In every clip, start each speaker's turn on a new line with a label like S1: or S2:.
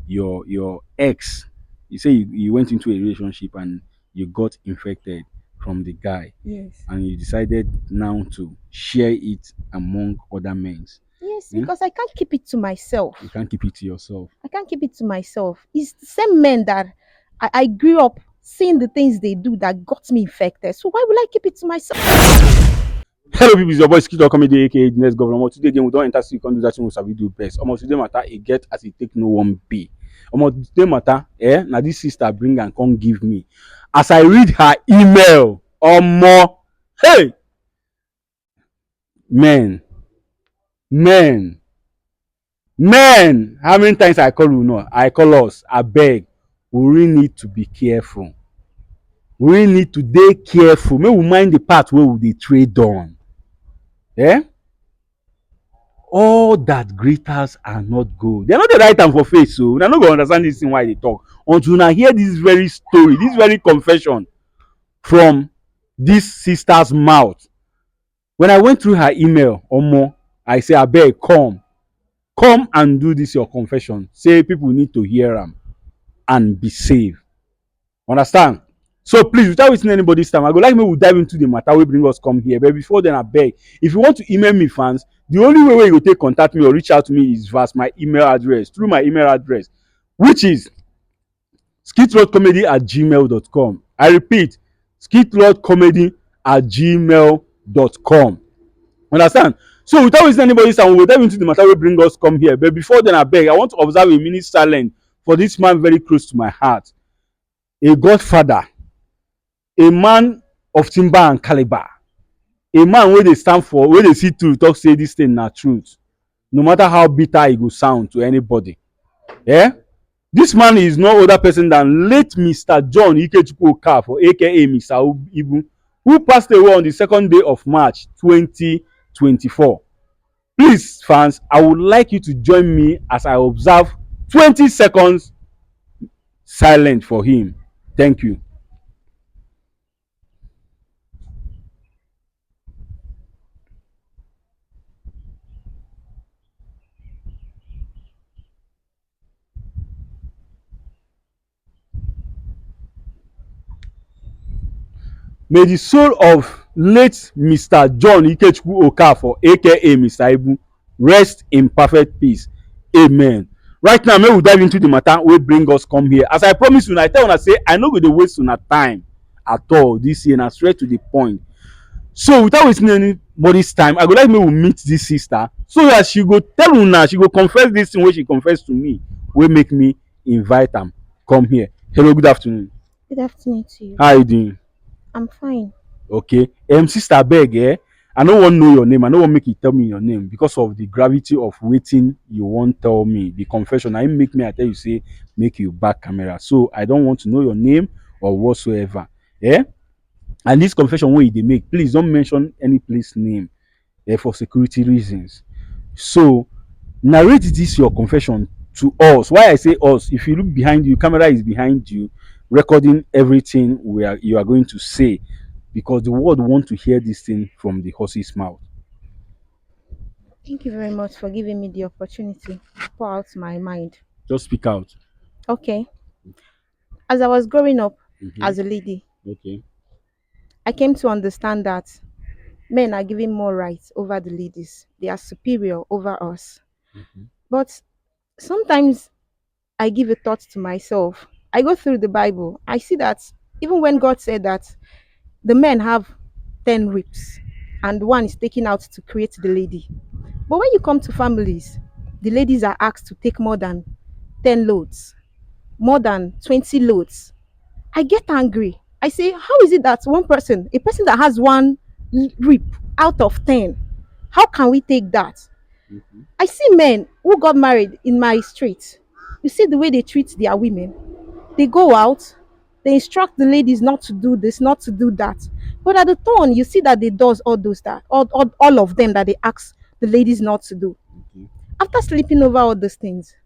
S1: your ex, you say you went into a relationship and you got infected from the guy,
S2: Yes.
S1: and you decided now to share it among other men.
S2: Yes,
S1: Yeah?
S2: because I can't keep it to
S1: You
S2: myself.
S1: can't keep it to yourself.
S2: I can't keep it to myself. It's the same men that I grew up seeing the things they do that got me infected. So why will I keep it to myself?
S1: Hello people, it's your boy Skito Comedy aka the next governor. Today again we don't enter so you can do that thing we sabi do best. Today matter e get as e take no one be. Today matter na this sister bring and come give me. As I read her email, hey, men, men, men, how many times I call you now? I call us, abeg, we really need to be careful. We really need to dey careful. Make we mind the part wey we dey trade on. Eh? All that glitters are not gold. They no dey write am for face, so una no go understand this thing why I dey talk until una hear this very story, this very confession from this sister's mouth. When I went through her email, I say abeg come and do this your confession. Say people need to hear am and be safe. Understand? So please, without wasting anybody's time, I go like make we dive into the matter wey bring us come here. But before then, abeg, if you want to email me fans, the only way wey you go take contact me or reach out to me is via my email address, through my email address, which is skitroadcomedy@gmail.com. I repeat, skitroadcomedy@gmail.com. Understand? So without wasting anybody's time, we will dive into the matter wey bring us come here. But before then, abeg, I want to observe a minute silence for this man very close to my heart, a godfather, a man of timber and caliber, a man wey dey stand for, wey dey see truth talk say this thing na truth, no matter how bitter e go sound to anybody. This man is no other person than late Mr. John Ikechukwu Okafor aka Mr. Ibu, who passed away on the 2nd day of March 2024. Please fans, I would like you to join me as I observe 20 seconds silent for him. Thank you. May the soul of late Mr. John Ikechukwu Okafor aka Mr. Ibu rest in perfect peace. Amen. Right now, make we dive into the matter wey bring us come here. As I promise una, I tell una say I no go dey waste una time at all this year, na straight to the point. So without wasting anybody's time, I go like make we meet this sister so that she go tell una, she go confess this thing wey she confess to me, wey make me invite am come here. Hello, good afternoon.
S2: Good afternoon to you.
S1: How you doing?
S2: I'm fine.
S1: Okay, sister abeg, I no wan know your name, I no wan make you tell me your name because of the gravity of wetin you wan tell me, the confession na im make me I tell you say make you back camera, so I don want to know your name or whatsoever. And this confession wey you dey make, please don mention any place name for security reasons. So narrate this your confession to us. Why I say us, if you look behind you, camera is behind you recording everything you are going to say, because the world want to hear this thing from the horse's mouth.
S2: Thank you very much for giving me the opportunity to pour out my mind.
S1: Just speak out.
S2: Okay. As I was growing up
S1: Mm-hmm.
S2: as a lady,
S1: Okay.
S2: I came to understand that men are given more rights over the ladies. They are superior over us.
S1: Mm-hmm.
S2: But sometimes I give a thought to myself. I go through the Bible. I see that even when God said that the men have 10 ribs and one is taken out to create the lady. But when you come to families, the ladies are asked to take more than 10 loads, more than 20 loads. I get angry. I say, how is it that one person, a person that has one rib out of 10, how can we take that?
S1: Mm-hmm.
S2: I see men who got married in my street. You see the way they treat their women. They go out, they instruct the ladies not to do this, not to do that. But at the turn, you see that they does all those that, all of them that they ask the ladies not to do.
S1: Okay.
S2: After sleeping over all those things,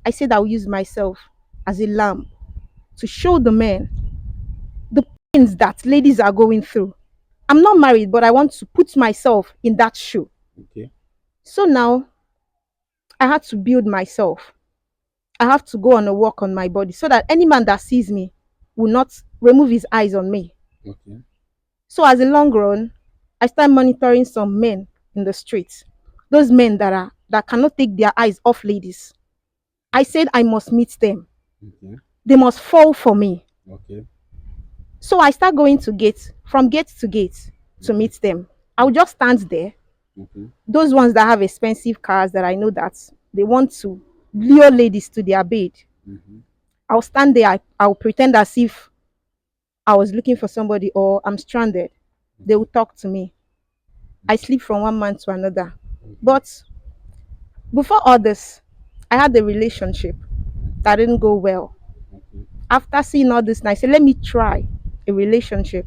S2: I said I'll use myself as a lamb to show the men the pains that ladies are going through. I'm not married, but I want to put myself in that shoe.
S1: Okay.
S2: So now I had to build myself. I have to go on a walk on my body so that any man that sees me will not remove his eyes on me.
S1: Okay.
S2: So as a long run, I start monitoring some men in the streets. Those men that cannot take their eyes off ladies. I said I must meet them.
S1: Okay.
S2: They must fall for me.
S1: Okay.
S2: So I start going to gate, from gate to gate, to meet them. I will just stand there.
S1: Okay.
S2: Those ones that have expensive cars that I know that they want to lure ladies to their bed.
S1: Mm-hmm.
S2: I'll stand there. I'll pretend as if I was looking for somebody or I'm stranded. They will talk to me. I sleep from one man to another. But before all this, I had a relationship that didn't go well.
S1: Okay.
S2: After seeing all this, I said, let me try a relationship.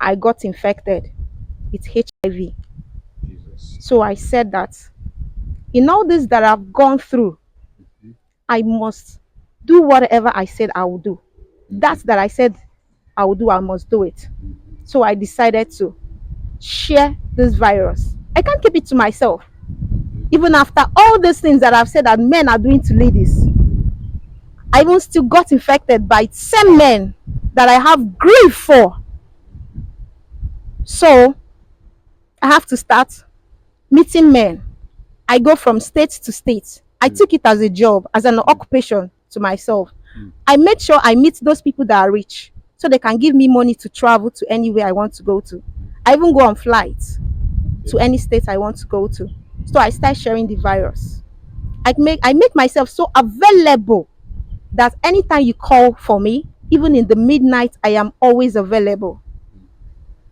S2: I got infected with HIV.
S1: Jesus.
S2: So I said that in all this that I've gone through, I must do whatever I said I will do. That I said I will do, I must do it. So I decided to share this virus. I can't keep it to myself. Even after all these things that I've said that men are doing to ladies, I even still got infected by same men that I have grief for. So I have to start meeting men. I go from state to state. I took it as a job, as an occupation to myself. I made sure I meet those people that are rich so they can give me money to travel to anywhere I want to go to. I even go on flights to any state I want to go to. So I start sharing the virus. I make myself so available that anytime you call for me, even in the midnight, I am always available.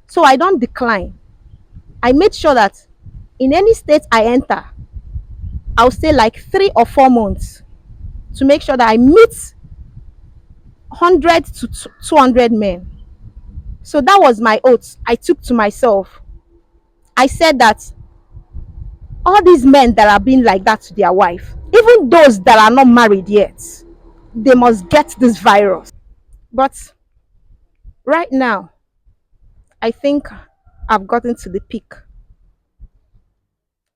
S2: So I don't decline. I made sure that in any state I enter, I'll stay like 3 or 4 months to make sure that I meet 100 to 200 men. So that was my oath I took to myself. I said that all these men that are being like that to their wife, even those that are not married yet, they must get this virus. But right now, I think I've gotten to the peak.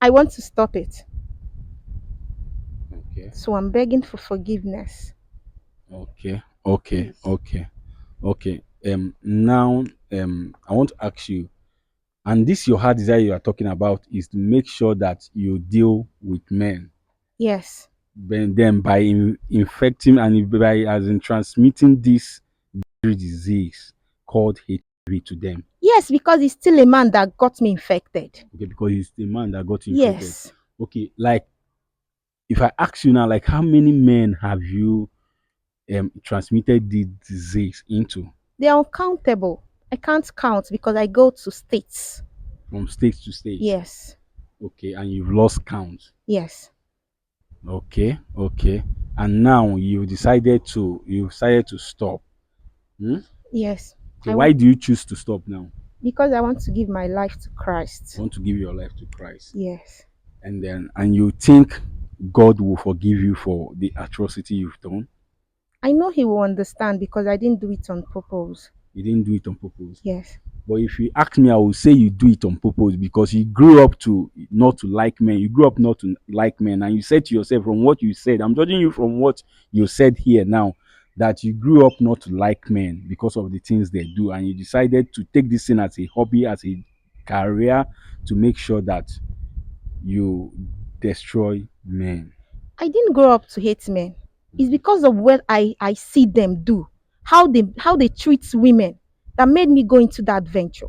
S2: I want to stop it.
S1: Okay.
S2: So I'm begging for forgiveness.
S1: Okay. Okay.
S2: Please.
S1: Okay. Okay. Now, I want to ask you, and this your heart desire you are talking about is to make sure that you deal with men,
S2: Yes.
S1: then by infecting and by as in transmitting this disease called HIV to them.
S2: Yes, because it's still a man that got me infected.
S1: Okay, because he's the man that got infected.
S2: Yes.
S1: Okay, like if I ask you now, like how many men have you transmitted the disease into
S2: They are uncountable. I can't count because I go to states.
S1: from state to state?
S2: Yes.
S1: Okay, and you've lost count.
S2: Yes.
S1: Okay, okay, and now you decided to stop. Hmm?
S2: Yes.
S1: Okay,
S2: I
S1: why
S2: want
S1: do you choose to stop now?
S2: because I want to give my life to Christ.
S1: You want to give your life to Christ,
S2: Yes.
S1: and you think God will forgive you for the atrocity you've done.
S2: I know he will understand because I didn't do it on purpose.
S1: You didn't do it on purpose.
S2: Yes.
S1: But if you ask me, I will say you do it on purpose because you grew up to not to like men. You grew up not to like men, and you said to yourself from what you said. I'm judging you from what you said here now that you grew up not to like men because of the things they do, and you decided to take this thing as a hobby, as a career, to make sure that you destroy men.
S2: I didn't grow up to hate men. It's because of what I see them do, how they treat women that made me go into that venture.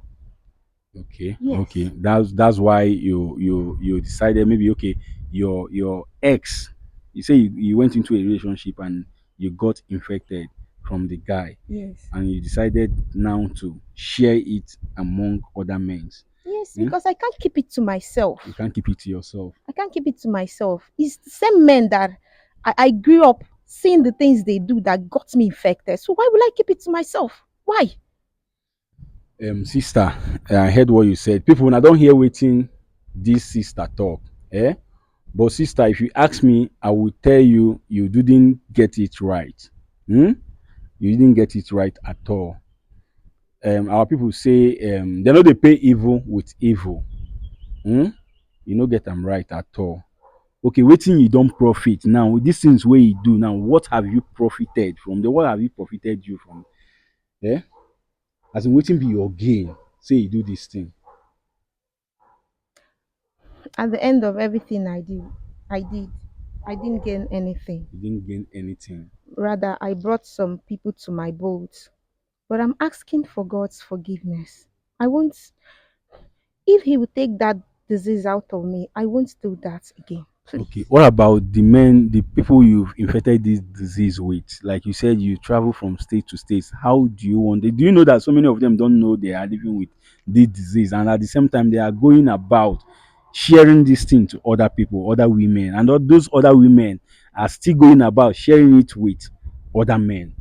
S1: Okay, okay.
S2: Yes.
S1: That's why you decided maybe okay, your ex, you say you went into a relationship and you got infected from the guy,
S2: Yes.
S1: and you decided now to share it among other men.
S2: Yes,
S1: Hmm?
S2: because I can't keep it to myself.
S1: You can't keep it to yourself.
S2: I can't keep it to myself. It's the same men that I grew up seeing the things they do that got me infected. So why would I keep it to myself? Why?
S1: Sister, I heard what you said. People, when I don't hear waiting, this sister talk. Eh? But sister, if you ask me, I will tell you you didn't get it right. Hmm? You didn't get it right at all. Our people say they know they pay evil with evil. Hmm? You no get them right at all. okay, wetin you don profit now, these things wey you do now, what have you profited from them? What have you profited you from? Eh? As in wetin be your gain? Say you do this thing.
S2: At the end of everything I did, I didn't gain anything.
S1: You didn't gain anything.
S2: Rather, I brought some people to my boat. But I'm asking for God's forgiveness. I won't, if He would take that disease out of me, I won't do that again.
S1: Okay.
S2: Please.
S1: What about the men, the people you've infected this disease with? Like you said, you travel from state to state. How do you want it? Do you know that so many of them don't know they are living with this disease, and at the same time they are going about sharing this thing to other people, other women, and all those other women are still going about sharing it with other men.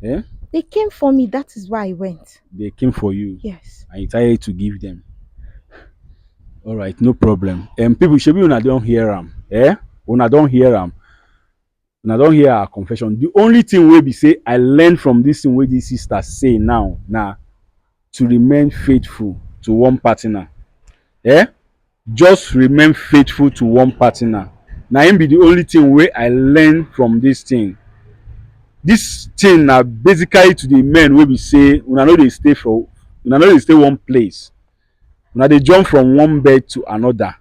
S1: Yeah,
S2: They came for me, that is why I went.
S1: they came for you,
S2: Yes.
S1: and you decided to give them. All right, no problem. People, should be una don't hear them. Eh? Una don't hear them. Una don hear our confession. The only thing wey be say I learn from this thing wey this sister say now na to remain faithful to one partner. Eh? Just remain faithful to one partner. Na im be the only thing wey I learn from this thing. This thing na basically to the men wey be say una no dey stay for, una no dey stay one place. Una dey jump from one bed to another,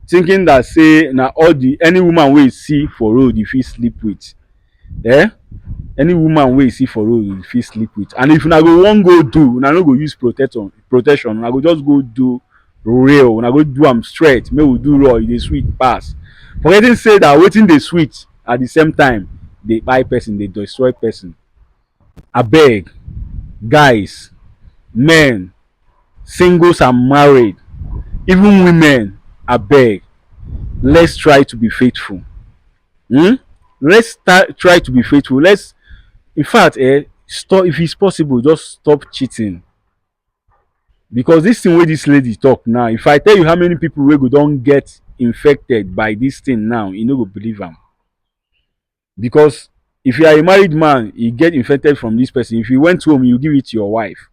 S1: thinking that say na all the any woman wey you see for road you fit sleep with. Eh? Any woman wey you see for road you fit sleep with, and if una go wan go do, una no go use protection, una go just go do real, una go do am straight, make we do raw, e dey sweet pass. Forgetting say that wetin dey sweet at the same time dey kpai person, dey destroy person. Abeg, guys, men, singles and married, even women, abeg, let's try to be faithful. Let's try to be faithful. Let's, in fact, stop, if it's possible, just stop cheating. Because this thing wey this lady talk now, if I tell you how many people wey go don get infected by this thing now, you no go believe am. Because if you are a married man, you get infected from this person, if you went home you give it to your wife.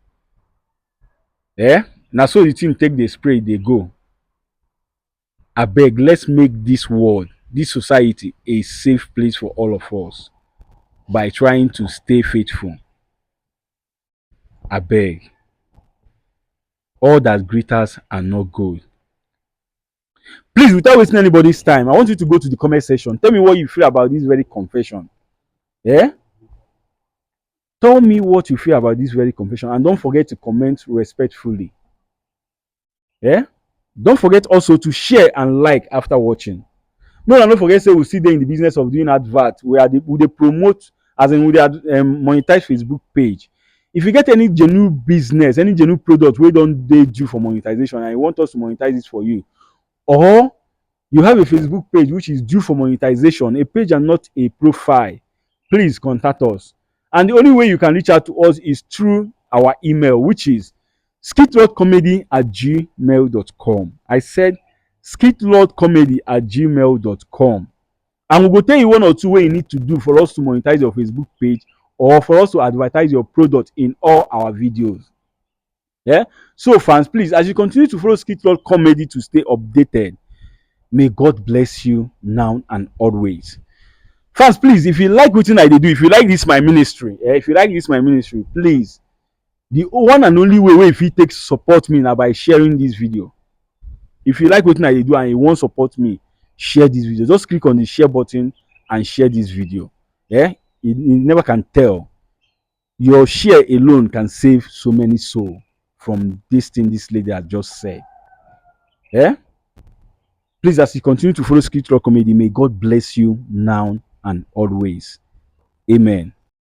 S1: Na so the thing take dey spray dey go. Abeg, let's make this world, this society, a safe place for all of us by trying to stay faithful. Abeg, all that glitters are not gold. Please, without wasting anybody's time, I want you to go to the comment section. Tell me what you feel about this very confession. Yeah? Tell me what you feel about this very confession, and don't forget to comment respectfully. Yeah? Don't forget also to share and like after watching. No, don't forget say we still dey in the business of doing advert. We dey promote, as in we dey monetize Facebook page. If you get any genuine business, any genuine product wey don dey due for monetization and you want us to monetize it for you, or you have a Facebook page which is due for monetization, a page and not a profile, please contact us. And the only way you can reach out to us is through our email, which is skitlordcomedy@gmail.com. I said skitlordcomedy@gmail.com. And we go tell you one or two wey you need to do for us to monetize your Facebook page or for us to advertise your product in all our videos. Yeah? So fans, please, as you continue to follow Skitlord Comedy to stay updated, may God bless you now and always. Fans, please, if you like wetin I dey do, if you like this my ministry, please, the one and only way wey you fit take support me na by sharing this video. If you like wetin I dey do and you wan support me, share this video. Just click on the share button and share this video. Yeah, you never can tell. Your share alone can save so many souls from this thing this lady had just said. Yeah. Please, as you continue to follow Skitlord Comedy, may God bless you now and always. Amen.